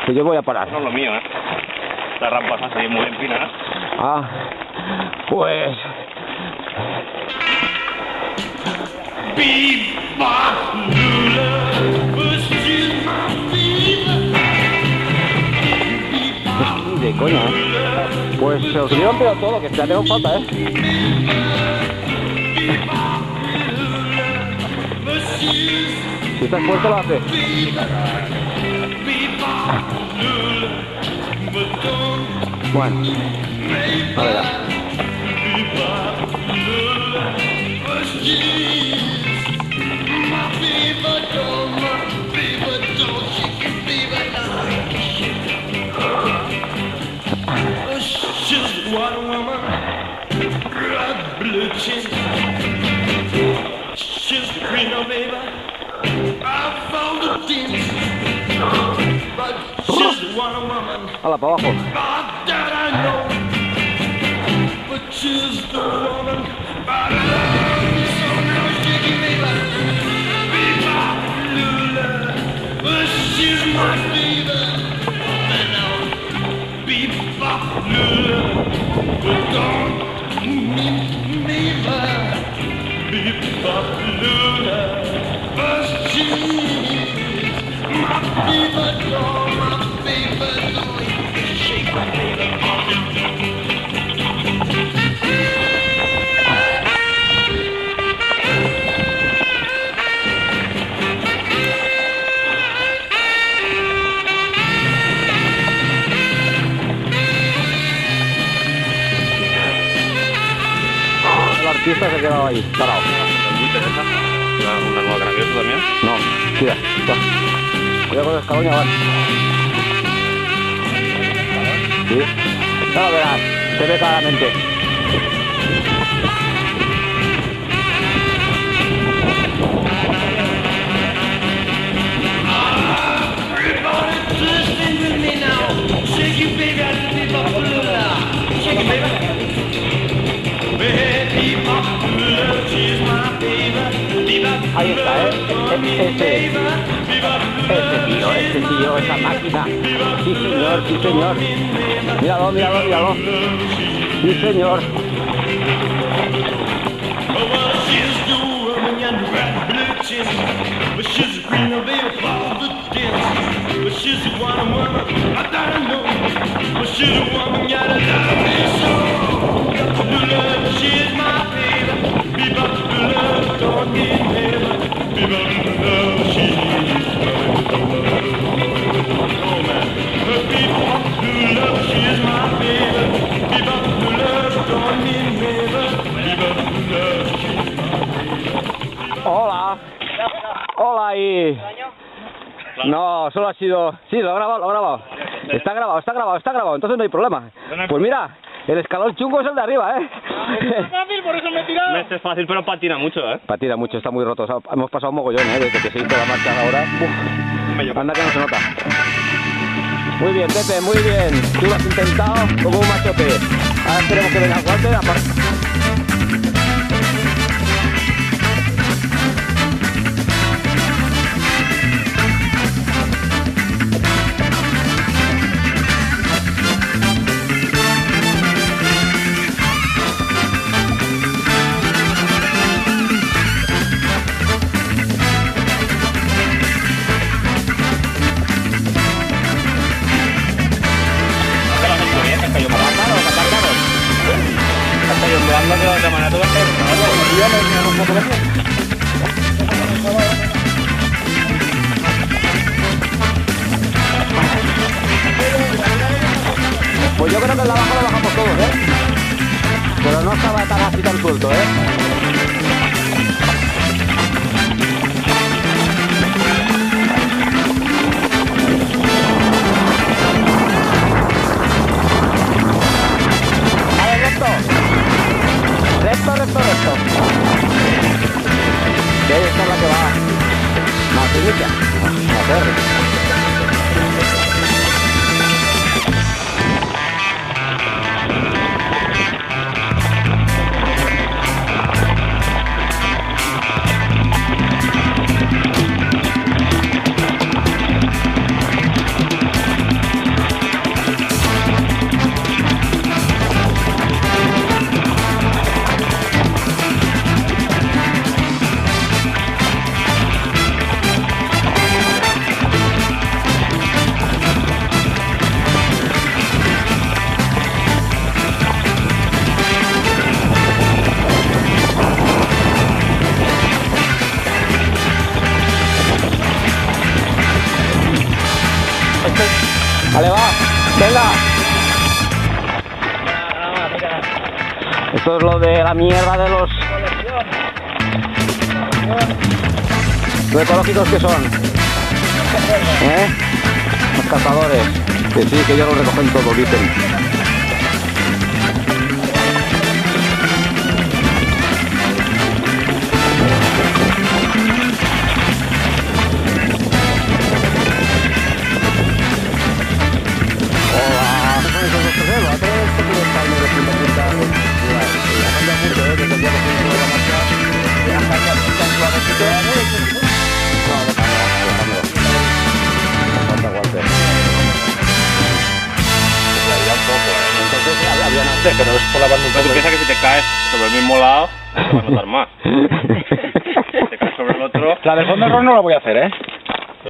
Que yo voy a parar. No es lo mío, ¿eh? La rampa es así, muy empinada. Ah, pues... Ni de coña, ¿eh? Pues se lo tuvieron peor todo, que ya tengo falta, ¿eh? Si estás fuerte lo haces. Bueno, a ver. Hala, para abajo. El artista se ha quedado ahí, parado. ¿Una nueva graciosa también? No, tira, ya. Cuidado con el escalón y avanza. Sí. Ya lo verás, se ve claramente. Ahí está, ese tío, esa máquina. Sí señor, sí señor. Míralo, míralo, míralo. Sí señor. Hola. Hola ahí. No, solo ha sido... Sí, lo he grabado, lo he grabado. Está grabado, está grabado, está grabado, entonces no hay problema. Pues mira, el escalón chungo es el de arriba, ¿eh? Es fácil, por eso me he tirado. Este es fácil, pero patina mucho, ¿eh? Patina mucho, está muy roto. O sea, hemos pasado un mogollón, ¿eh? Desde que se hizo la marcha ahora. Uf, anda que no se nota. Muy bien, Pepe, muy bien. Tú lo has intentado como un machote. Ahora esperemos que venga el guante. Pues yo creo que el de abajo lo bajamos todos, ¿eh? Pero no estaba tan así tan suelto, ¿eh? Vale, recto. Recto, recto, recto. Y ahí está la que va más finita. Más verde. Vale, va. Venga. Esto es lo de la mierda de los... ¿Los ecológicos que son? Los cazadores. Que sí, que ellos lo recogen todo, dicen. Que no es por la banda. Tú piensas que si te caes sobre el mismo lado, te va a notar más. Si te caes sobre el otro... La del fondo no la voy a hacer,